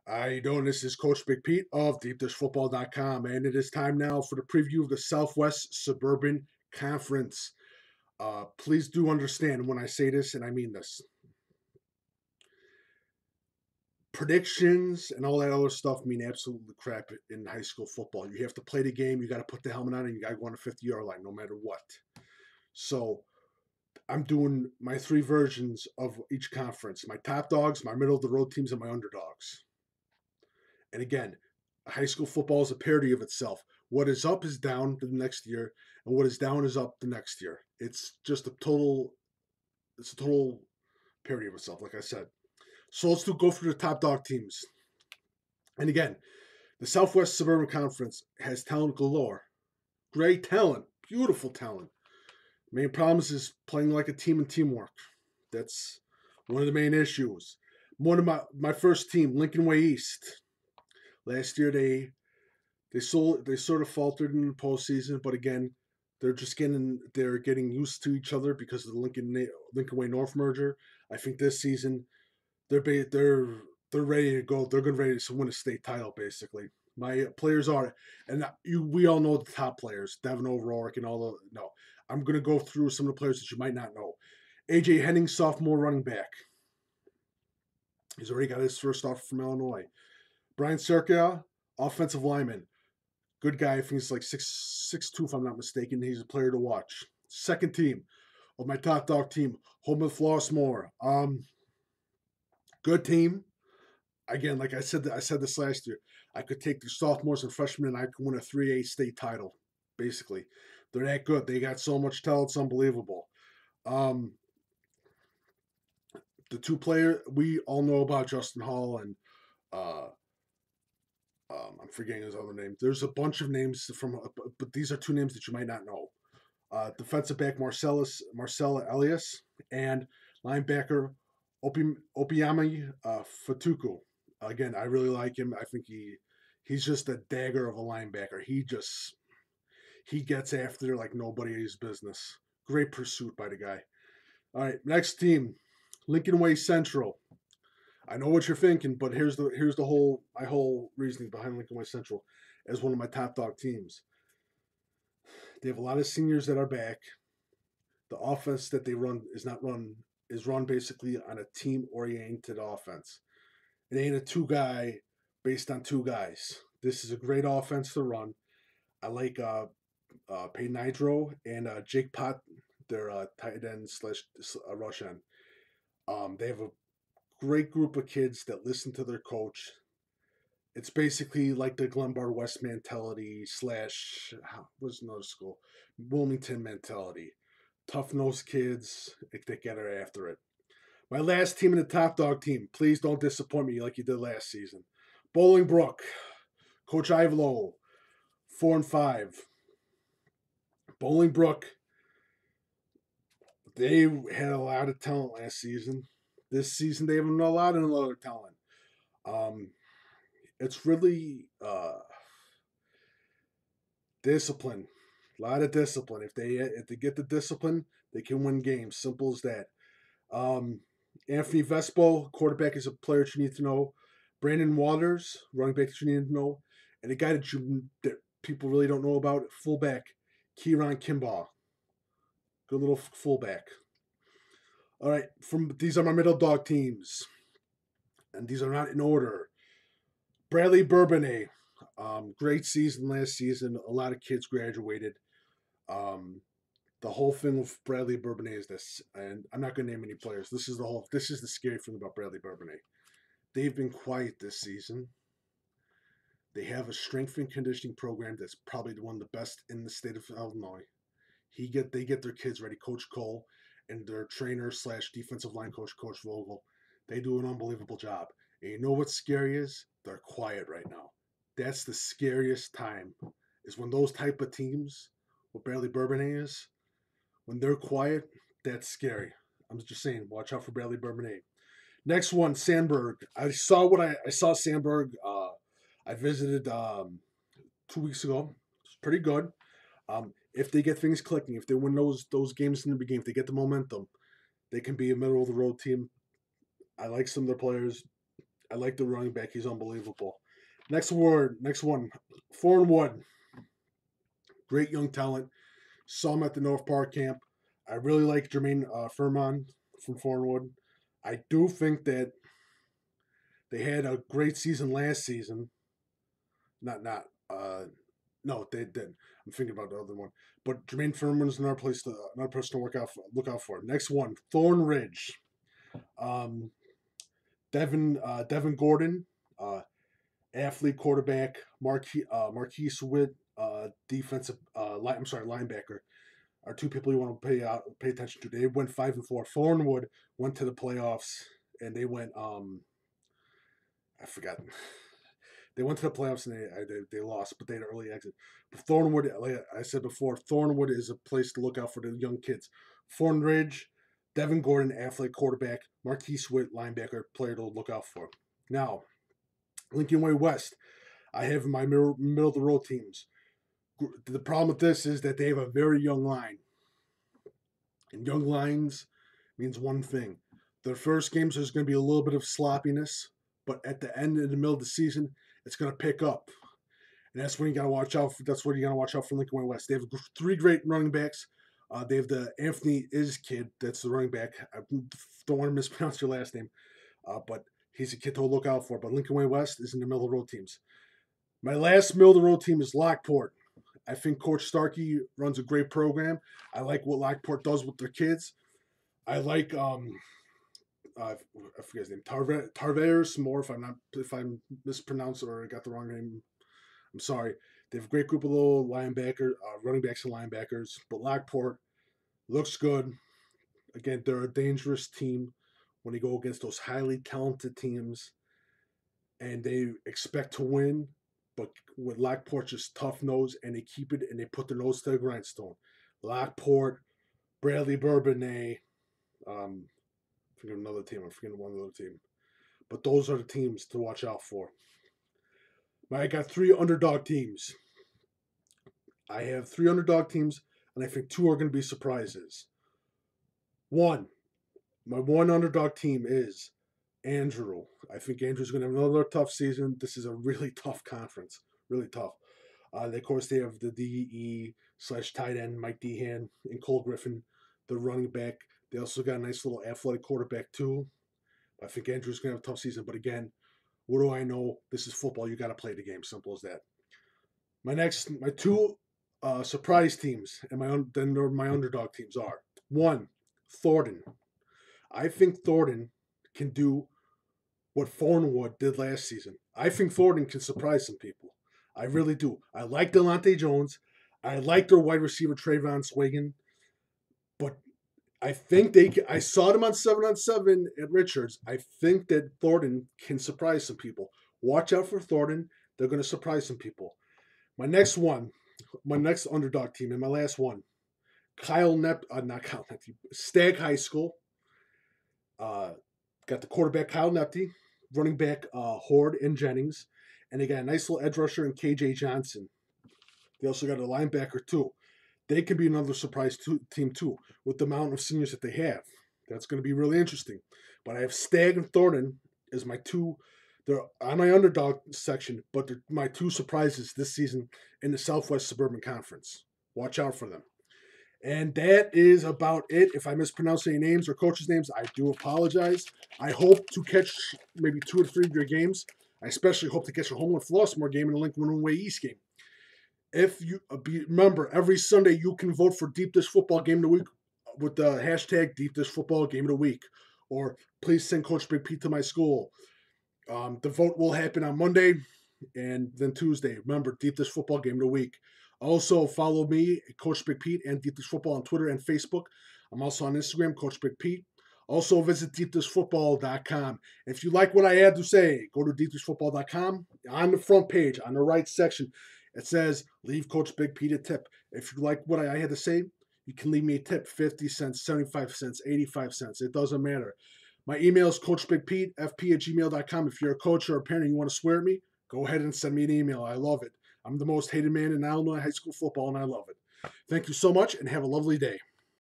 How you doing? This is Coach Big Pete of DeepDishFootball.com, and it is time now for the preview of the Southwest Suburban Conference. Please do understand when I say this, and I mean this. Predictions and all that other stuff mean absolutely crap in high school football. You have to play the game, you got to put the helmet on, and you got to go on the 50-yard line no matter what. So I'm doing my three versions of each conference: my top dogs, my middle of the road teams, and my underdogs. And again, high school football is a parody of itself. What is up is down the next year, and what is down is up the next year. It's just it's a total parody of itself, like I said. So let's go through the top dog teams. And again, the Southwest Suburban Conference has talent galore. Great talent, beautiful talent. Main problems is playing like a team and teamwork. That's one of the main issues. One of my first team, Lincoln Way East. Last year they sort of faltered in the postseason, but again, they're getting used to each other because of the Lincoln Way North merger. I think this season they're ready to go. They're ready to win a state title. Basically, my players are, and we all know the top players, Devin O'Rourke and all the. No, I'm gonna go through some of the players that you might not know. AJ Henning, sophomore running back. He's already got his first offer from Illinois. Brian Serkia, offensive lineman. Good guy. I think he's like 6'2", if I'm not mistaken. He's a player to watch. Second team of my top dog team, Homewood Flossmoor. Good team. Again, like I said this last year. I could take the sophomores and freshmen and I could win a 3A state title. Basically, they're that good. They got so much talent. It's unbelievable. The two players we all know about, Justin Hall and I'm forgetting his other name. There's a bunch of names but these are two names that you might not know. Defensive back Marcella Elias and linebacker Opiami Fatuku. Again, I really like him. I think he's just a dagger of a linebacker. He gets after like nobody's business. Great pursuit by the guy. All right, next team, Lincoln Way Central. I know what you're thinking, but here's my whole reasoning behind Lincoln Way Central as one of my top dog teams. They have a lot of seniors that are back. The offense that they run is run basically on a team oriented offense. It ain't a two-guy based on two guys. This is a great offense to run. I like Peyton Hydro and Jake Pott, their tight end / rush end. They have a great group of kids that listen to their coach. It's basically like the Glenbard West mentality / what's another school? Wilmington mentality. Tough-nosed kids that get her after it. My last team in the top dog team. Please don't disappoint me like you did last season. Bolingbrook. Coach Ivelo. 4-5. Bolingbrook. They had a lot of talent last season. This season they have a lot of talent. It's really discipline. A lot of discipline. If they get the discipline, they can win games. Simple as that. Anthony Vespo, quarterback, is a player that you need to know. Brandon Waters, running back that you need to know. And a guy that people really don't know about, fullback, Kieran Kimball. Good little fullback. All right, these are my middle dog teams. And these are not in order. Bradley Bourbonnais. Great season last season. A lot of kids graduated. The whole thing with Bradley Bourbonnais is this, and I'm not going to name any players. This is the scary thing about Bradley Bourbonnais. They've been quiet this season. They have a strength and conditioning program that's probably one of the best in the state of Illinois. They get their kids ready. Coach Cole and their trainer / defensive line coach, Coach Vogel, they do an unbelievable job. And you know what's scary is? They're quiet right now. That's the scariest time, is when those type of teams, what Bradley Bourbonnais is, when they're quiet, that's scary. I'm just saying, watch out for Bradley Bourbonnais. Next one, Sandburg. I saw Sandburg. I visited 2 weeks ago. It's pretty good. If they get things clicking, if they win those games in the beginning, if they get the momentum, they can be a middle of the road team. I like some of their players. I like the running back. He's unbelievable. Next one. Thornwood. Great young talent. Saw him at the North Park camp. I really like Jermaine Furman from Thornwood. I do think that they had a great season last season. No, they didn't. I'm thinking about the other one. But Jermaine Furman's another person to look out for. Next one, Thornridge. Um, Devin Gordon, athlete, quarterback, Marquise Witt, linebacker, are two people you want to pay attention to. They went 5-4. Thornwood went to the playoffs, and they went I forgot. They went to the playoffs and they lost, but they had an early exit. But Thornwood, like I said before, Thornwood is a place to look out for the young kids. Thornridge, Devin Gordon, athlete, quarterback, Marquise Witt, linebacker, player to look out for. Now, Lincoln Way West, I have my middle of the road teams. The problem with this is that they have a very young line. And young lines means one thing. Their first games, there's going to be a little bit of sloppiness, but at the end, in the middle of the season, it's going to pick up. And that's when you got to watch out for. That's what you got to watch out for Lincoln Way West. They have 3 great running backs. They have the Anthony Is kid. That's the running back. I don't want to mispronounce your last name, but he's a kid to look out for. But Lincoln Way West is in the middle of the road teams. My last middle of the road team is Lockport. I think Coach Starkey runs a great program. I like what Lockport does with their kids. I like I forget his name, Tarveris more. If I mispronounced or got the wrong name, I'm sorry. They have a great group of little linebackers, running backs and linebackers. But Lockport looks good. Again, they're a dangerous team when they go against those highly talented teams, and they expect to win. But with Lockport, just tough nose, and they keep it and they put their nose to the grindstone. Lockport, Bradley Bourbonnais. I'm forgetting another team. I'm forgetting one other team. But those are the teams to watch out for. I got 3 underdog teams. I have 3 underdog teams, and I think 2 are going to be surprises. My one underdog team is Andrew. I think Andrew's going to have another tough season. This is a really tough conference. Really tough. Of course, they have the DE/tight end, Mike Dehan, and Cole Griffin, the running back. They also got a nice little athletic quarterback, too. I think Andrew's going to have a tough season. But again, what do I know? This is football. You got to play the game. Simple as that. My 2 surprise teams and my underdog teams are 1, Thornton. I think Thornton can do what Thornwood did last season. I think Thornton can surprise some people. I really do. I like Delonte Jones. I like their wide receiver Trayvon Swagan. But I think I saw them on 7-on-7 at Richards. I think that Thornton can surprise some people. Watch out for Thornton. They're going to surprise some people. My next underdog team, and my last one, Stagg High School. Got the quarterback Kyle Nepty, running back Horde and Jennings, and they got a nice little edge rusher in KJ Johnson. They also got a linebacker too. They can be another surprise team too with the amount of seniors that they have. That's going to be really interesting. But I have Stagg and Thornton as my 2. They're on my underdog section, but they're my 2 surprises this season in the Southwest Suburban Conference. Watch out for them. And that is about it. If I mispronounce any names or coaches' names, I do apologize. I hope to catch maybe 2 or 3 of your games. I especially hope to catch a Homewood Flossmoor game and a Lincoln Way East game. If you remember, every Sunday you can vote for Deep Dish Football Game of the Week with the hashtag Deep Dish Football Game of the Week. Or please send Coach Big Pete to my school. The vote will happen on Monday and then Tuesday. Remember, Deep Dish Football Game of the Week. Also, follow me, Coach Big Pete, and Deep Dish Football on Twitter and Facebook. I'm also on Instagram, Coach Big Pete. Also, visit deepdishfootball.com. If you like what I had to say, go to deepdishfootball.com. On the front page, on the right section, it says, leave Coach Big Pete a tip. If you like what I had to say, you can leave me a tip, 50 cents, 75 cents, 85 cents. It doesn't matter. My email is coachbigpete, fp@gmail.com. If you're a coach or a parent and you want to swear at me, go ahead and send me an email. I love it. I'm the most hated man in Illinois high school football, and I love it. Thank you so much, and have a lovely day.